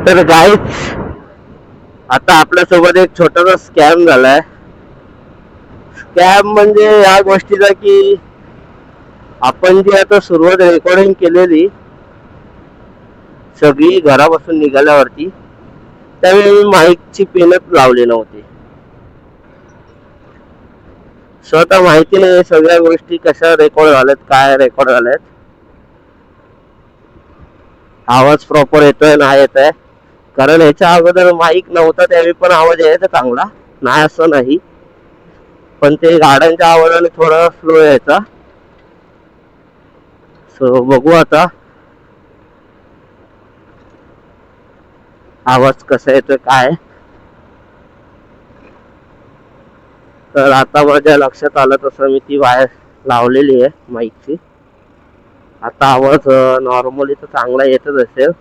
तर गाईच आता आपल्यासोबत एक छोटासा स्कॅम झालाय. स्कॅम म्हणजे या गोष्टीचा की आपण जी आता सुरुवात रेकॉर्डिंग केलेली सगळी घरापासून निघाल्यावरती त्यावेळी मी माईकची पिनच लावली नव्हती. स्वतः माहिती नाही सगळ्या गोष्टी कशा रेकॉर्ड झाल्यात, काय रेकॉर्ड झाल्यात, आवाज प्रॉपर येतोय नाही येत आहे. कारण ह्याच्या अगोदर माईक नव्हता त्यावेळी पण आवाज यायचा चांगला, नाही असं नाही, पण ते गाड्यांच्या आवाजाने थोडा स्लो यायचा. सो बघू आता आवाज कसा येतोय काय. तर आता माझ्या लक्षात आलं तसं मी ती वायर लावलेली आहे माईकची. आता आवाज नॉर्मली तर चांगला येतच असेल.